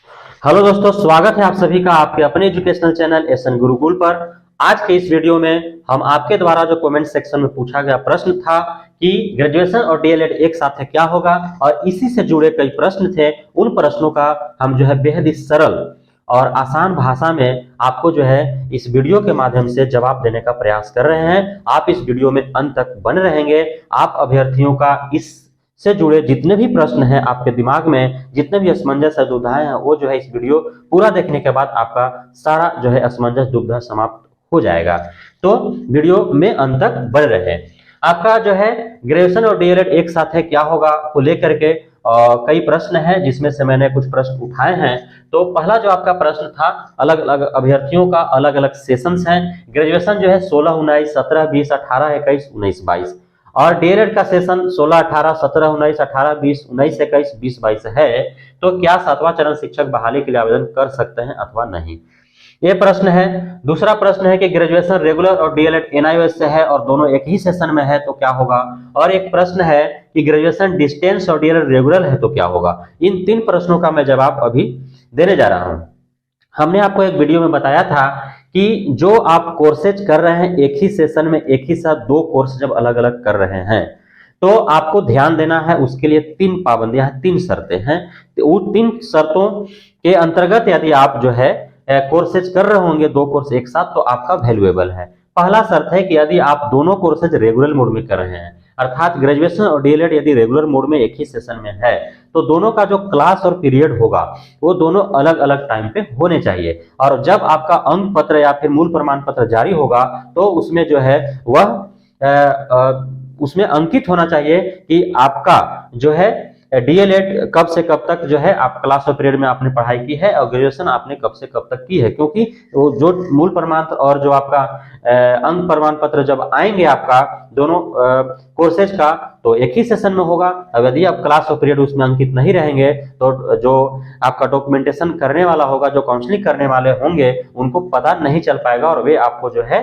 Hello दोस्तों, स्वागत है आप सभी का आपके अपने एजुकेशनल चैनल एसएन गुरुकुल पर। आज के इस वीडियो में हम आपके द्वारा जो कमेंट सेक्शन में पूछा गया प्रश्न था कि ग्रेजुएशन और डीएलएड एक साथ है क्या होगा, और इसी से जुड़े कई प्रश्न थे। उन प्रश्नों का हम जो है बेहद ही सरल और आसान भाषा में आपको जो है इस वीडियो के माध्यम से जवाब देने का प्रयास कर रहे हैं। आप इस वीडियो में अंत तक बने रहेंगे। आप अभ्यर्थियों का इस से जुड़े जितने भी प्रश्न हैं, आपके दिमाग में जितने भी असमंजस दुविधाएं हैं, वो जो है इस वीडियो पूरा देखने के बाद आपका सारा जो है असमंजस दुविधा समाप्त हो जाएगा। तो वीडियो में अंत तक बने रहे। आपका जो है ग्रेजुएशन और डीएलएड एक साथ है क्या होगा को लेकर के कई प्रश्न हैं, जिसमें से मैंने कुछ प्रश्न उठाए हैं। तो पहला जो आपका प्रश्न था, अलग अलग अभ्यर्थियों का अलग अलग सेशंस हैं। ग्रेजुएशन जो है 16, 19, 17, 20, 18, 21, 19, 22 और डीएलएड का सेशन 16, 18, 17, 19, 18, 20, 19, 21, 20, 22 है। तो क्या सातवां चरण शिक्षक बहाली के लिए आवेदन कर सकते हैं अथवा नहीं, ये प्रश्न है। दूसरा प्रश्न है कि ग्रेजुएशन रेगुलर और डीएलएड एनआईओएस से है और दोनों एक ही सेशन में है तो क्या होगा। और एक प्रश्न है कि ग्रेजुएशन डिस्टेंस और डीएलएड रेगुलर है तो क्या होगा। इन तीन प्रश्नों का मैं जवाब अभी देने जा रहा हूं। हमने आपको एक वीडियो में बताया था कि जो आप कोर्सेज कर रहे हैं एक ही सेशन में एक ही साथ दो कोर्स जब अलग अलग कर रहे हैं तो आपको ध्यान देना है। उसके लिए तीन पाबंदियां, तीन शर्तें हैं। तो उन तीन शर्तों के अंतर्गत यदि आप जो है कोर्सेज कर रहे होंगे दो कोर्स एक साथ तो आपका वैल्यूएबल है। पहला शर्त है कि यदि आप दोनों कोर्सेज रेगुलर मोड में कर रहे हैं, अर्थात ग्रेजुएशन और डीएलएड यदि रेगुलर मोड में एक ही सेशन में है तो दोनों का जो क्लास और पीरियड होगा वो दोनों अलग अलग टाइम पे होने चाहिए। और जब आपका अंक पत्र या फिर मूल प्रमाण पत्र जारी होगा तो उसमें जो है वह उसमें अंकित होना चाहिए कि आपका जो है डीएलएड कब से कब तक जो है आप क्लास और पीरियड में आपने पढ़ाई की है और ग्रेजुएशन आपने कब से कब तक की है। क्योंकि वो जो मूल प्रमाण और जो आपका अंक प्रमाण पत्र जब आएंगे आपका दोनों कोर्सेज का तो एक ही सेशन में होगा। अब यदि आप क्लास और पीरियड उसमें अंकित नहीं रहेंगे तो जो आपका डॉक्यूमेंटेशन करने वाला होगा, जो काउंसलिंग करने वाले होंगे, उनको पता नहीं चल पाएगा और वे आपको जो है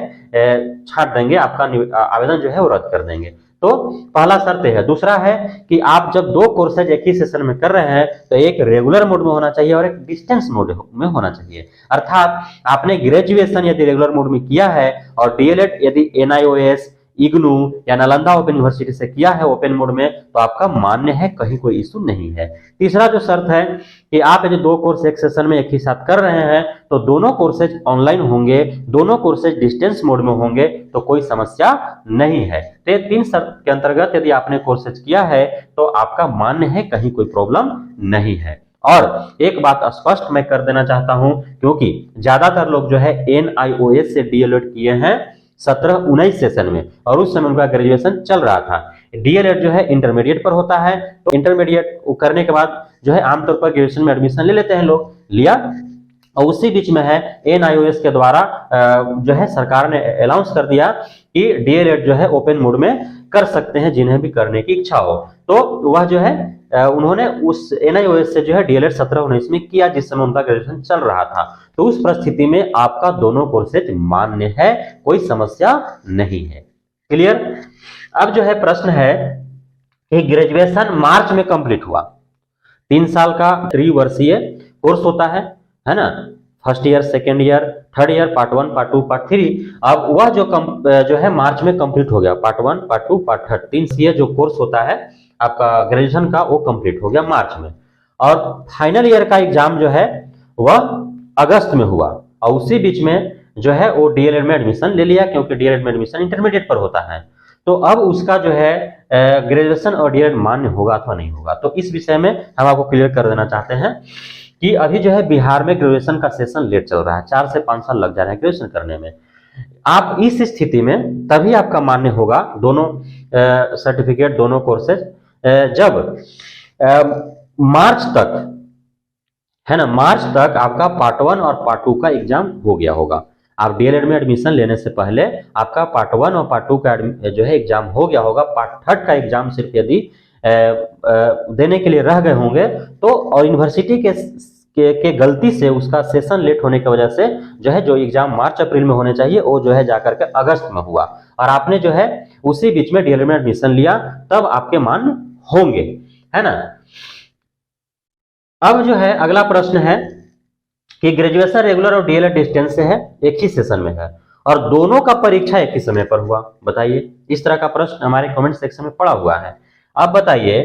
छांट देंगे, आपका आवेदन जो है वो रद्द कर देंगे। तो पहला शर्त है। दूसरा है कि आप जब दो कोर्सेज एक ही सेशन में कर रहे हैं तो एक रेगुलर मोड में होना चाहिए और एक डिस्टेंस मोड में होना चाहिए। अर्थात आपने ग्रेजुएशन यदि रेगुलर मोड में किया है और डीएलएड यदि एनआईओएस, इग्नू या नालंदा ओपन यूनिवर्सिटी से किया है ओपन मोड में तो आपका मान्य है, कहीं कोई इशू नहीं है। तीसरा जो शर्त है कि आप यदि दो कोर्स एक सेशन में एक ही साथ कर रहे हैं तो दोनों कोर्सेज ऑनलाइन होंगे, दोनों कोर्सेज डिस्टेंस मोड में होंगे तो कोई समस्या नहीं है। तो ये तीन शर्त के अंतर्गत यदि आपने कोर्सेज किया है तो आपका मान्य है, कहीं कोई प्रॉब्लम नहीं है। और एक बात स्पष्ट मैं कर देना चाहता हूं, क्योंकि ज्यादातर लोग जो है एनआईओएस से डीएलएड किए हैं 17-19 सेशन में और उस समय उनका ग्रेजुएशन चल रहा था। डीएलएड जो है इंटरमीडिएट पर होता है, तो इंटरमीडिएट करने के बाद जो है आमतौर पर ग्रेजुएशन में एडमिशन ले लेते हैं लोग, लिया और उसी बीच में है एनआईओएस के द्वारा जो है सरकार ने अनाउंस कर दिया कि डीएलएड जो है ओपन मोड में कर सकते हैं जिन्हें भी करने की इच्छा हो। तो वह जो है उन्होंने उस एनआईओएस से जो है डीएलएड 17-19 में किया जिस समय उनका ग्रेजुएशन चल रहा था। तो उस परिस्थिति में आपका दोनों कोर्सेज मान्य है, कोई समस्या नहीं है। क्लियर। अब जो है प्रश्न है कि ग्रेजुएशन मार्च में कंप्लीट हुआ, 3 साल का त्रिवर्षीय कोर्स होता है ना, first year, second year, third year, part 1, part 2, part 3। अब वह जो है मार्च में कंप्लीट हो गया, पार्ट 1, पार्ट 2, पार्ट 3, 3 ईयर जो कोर्स होता है आपका ग्रेजुएशन का वो कंप्लीट हो गया मार्च में। और फाइनल ईयर का एग्जाम जो है वह अगस्त में हुआ और उसी बीच में जो है वो डीएलएड में एडमिशन ले लिया, क्योंकि डीएलएड में एडमिशन इंटरमीडिएट पर होता है। तो अब उसका जो है ग्रेजुएशन और डीएलएड मान्य होगा अथवा नहीं होगा। तो इस विषय में हम आपको क्लियर कर देना चाहते हैं कि अभी जो है बिहार में ग्रेजुएशन का सेशन लेट चल रहा है, 4 से 5 साल लग जा रहे हैं ग्रेजुएशन करने में। आप इस स्थिति में तभी आपका मान्य होगा दोनों सर्टिफिकेट, दोनों कोर्सेज जब मार्च तक, है ना, मार्च तक आपका पार्ट 1 और पार्ट 2 का एग्जाम हो गया होगा। आप डीएलएड में एडमिशन लेने से पहले आपका पार्ट 1 और पार्ट 2 का जो है एग्जाम हो गया होगा। पार्ट 3 का एग्जाम सिर्फ यदि देने के लिए रह गए होंगे तो और यूनिवर्सिटी के गलती से उसका सेशन लेट होने की वजह से जो है जो एग्जाम मार्च अप्रैल में होने चाहिए वो जो है जाकर के अगस्त में हुआ और आपने जो है उसी बीच में डीएलएड में एडमिशन लिया, तब आपके मान्य होंगे, है ना। अब जो है अगला प्रश्न है कि ग्रेजुएशन रेगुलर और डीएलएड डिस्टेंस से है, एक ही सेशन में है और दोनों का परीक्षा एक ही समय पर हुआ। बताइए, इस तरह का प्रश्न हमारे कमेंट सेक्शन में पड़ा हुआ है। आप बताइए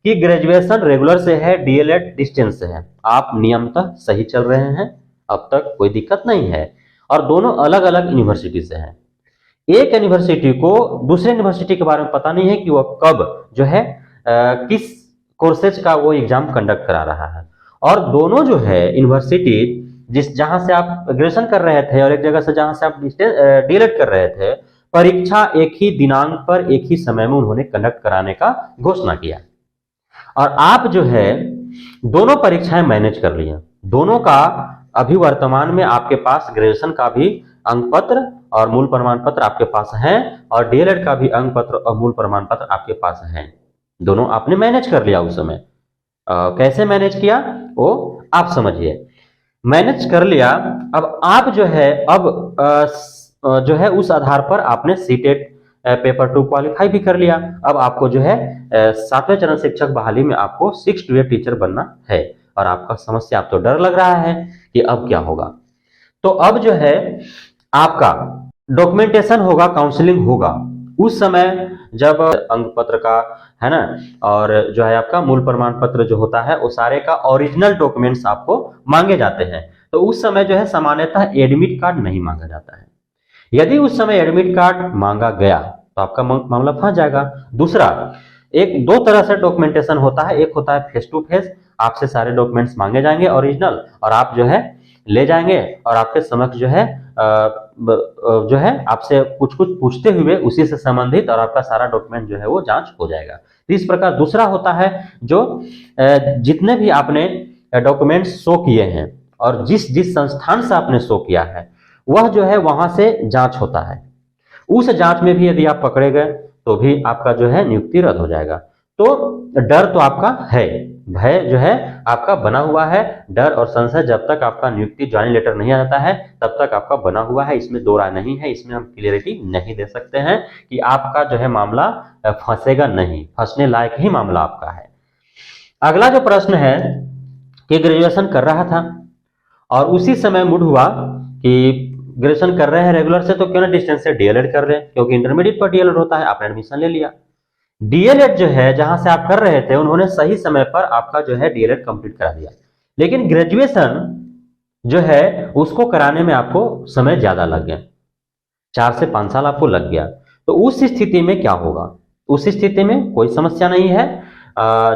कि ग्रेजुएशन रेगुलर से है, डीएलएड डिस्टेंस से है, आप नियमतः सही चल रहे हैं, अब तक कोई दिक्कत नहीं है और दोनों अलग अलग यूनिवर्सिटी से हैं। एक यूनिवर्सिटी को दूसरे यूनिवर्सिटी के बारे में पता नहीं है कि वह कब जो है किस कोर्सेज का वो एग्जाम कंडक्ट करा रहा है, और दोनों जो है यूनिवर्सिटी जहां से आप ग्रेजुएशन कर रहे थे और एक जगह से जहां से आप डीएलएड कर रहे थे, परीक्षा एक ही दिनांक पर एक ही समय में उन्होंने कंडक्ट कराने का घोषणा किया और आप जो है दोनों परीक्षाएं मैनेज कर लिए। दोनों का अभी वर्तमान में आपके पास ग्रेजुएशन का भी अंक पत्र और मूल प्रमाण पत्र आपके पास है और डीएलएड का भी अंक पत्र और मूल प्रमाण पत्र आपके पास है। दोनों आपने मैनेज कर लिया उस समय। कैसे मैनेज किया वो आप समझिए। मैनेज कर लिया, अब आप जो है जो है उस आधार पर आपने सीटेट पेपर 2 क्वालिफाई भी कर लिया। अब आपको जो है 7वें चरण शिक्षक बहाली में आपको 6 to 8 टीचर बनना है और आपका समस्या, आप तो डर लग रहा है कि अब क्या होगा। तो अब जो है आपका डॉक्यूमेंटेशन होगा, काउंसलिंग होगा। उस समय जब अंक पत्र का है ना, और जो है आपका मूल प्रमाण पत्र जो होता है वो सारे का ओरिजिनल डॉक्यूमेंट्स आपको मांगे जाते हैं। तो उस समय जो है सामान्यतः एडमिट कार्ड नहीं मांगा जाता है। यदि उस समय एडमिट कार्ड मांगा गया तो आपका मामला फंस जाएगा। दूसरा, एक दो तरह से डॉक्यूमेंटेशन होता है, एक होता है फेस टू फेस, आपसे सारे डॉक्यूमेंट्स मांगे जाएंगे ओरिजिनल और आप जो है ले जाएंगे और आपके समक्ष जो है आपसे कुछ कुछ पूछते हुए उसी से संबंधित और आपका सारा डॉक्यूमेंट जो है वो जांच हो जाएगा। तो इस प्रकार दूसरा होता है जो जितने भी आपने डॉक्यूमेंट्स शो किए हैं और जिस जिस संस्थान से आपने शो किया है वह जो है वहां से जांच होता है। उस जांच में भी यदि आप पकड़े गए तो भी आपका जो है नियुक्ति रद्द हो जाएगा। तो डर तो आपका है, भय जो है आपका बना हुआ है। डर और संशय जब तक आपका नियुक्ति ज्वाइनिंग लेटर नहीं आता है तब तक आपका बना हुआ है, इसमें दो राय नहीं है। इसमें हम क्लियरिटी नहीं दे सकते हैं कि आपका जो है मामला फंसेगा नहीं, फंसने लायक ही मामला आपका है। अगला जो प्रश्न है कि ग्रेजुएशन कर रहा था और उसी समय मूड हुआ कि ग्रेजुएशन कर रहे हैं रेगुलर से तो क्यों ना डिस्टेंस से डीएलएड कर रहे हैं, क्योंकि इंटरमीडिएट पर डीएलएड होता है, आपने एडमिशन ले लिया। डीएलएड जो है जहां से आप कर रहे थे उन्होंने सही समय पर आपका जो है डीएलएड कंप्लीट करा दिया, लेकिन ग्रेजुएशन जो है उसको कराने में आपको समय ज्यादा लग गया, 4 से 5 साल आपको लग गया। तो उस स्थिति में क्या होगा? उस स्थिति में कोई समस्या नहीं है।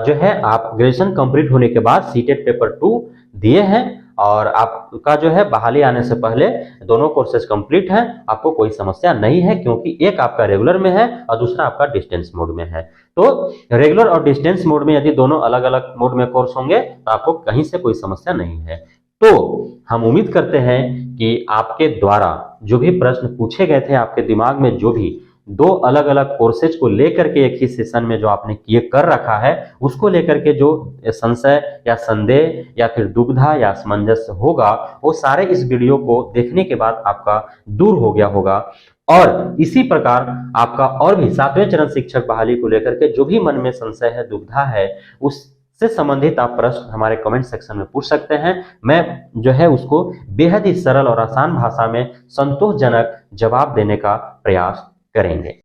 जो है आप ग्रेजुएशन कंप्लीट होने के बाद सीटेट पेपर 2 दिए हैं और आपका जो है बहाली आने से पहले दोनों कोर्सेज कंप्लीट हैं, आपको कोई समस्या नहीं है, क्योंकि एक आपका रेगुलर में है और दूसरा आपका डिस्टेंस मोड में है। तो रेगुलर और डिस्टेंस मोड में यदि दोनों अलग अलग मोड में कोर्स होंगे तो आपको कहीं से कोई समस्या नहीं है। तो हम उम्मीद करते हैं कि आपके द्वारा जो भी प्रश्न पूछे गए थे, आपके दिमाग में जो भी दो अलग अलग कोर्सेज को लेकर के एक ही सेशन में जो आपने किए कर रखा है उसको लेकर के जो संशय या संदेह या फिर दुविधा या असमंजस होगा वो सारे इस वीडियो को देखने के बाद आपका दूर हो गया होगा। और इसी प्रकार आपका और भी 7वें चरण शिक्षक बहाली को लेकर के जो भी मन में संशय है, दुविधा है, उससे संबंधित आप प्रश्न हमारे कमेंट सेक्शन में पूछ सकते हैं। मैं जो है उसको बेहद ही सरल और आसान भाषा में संतोषजनक जवाब देने का प्रयास करेंगे।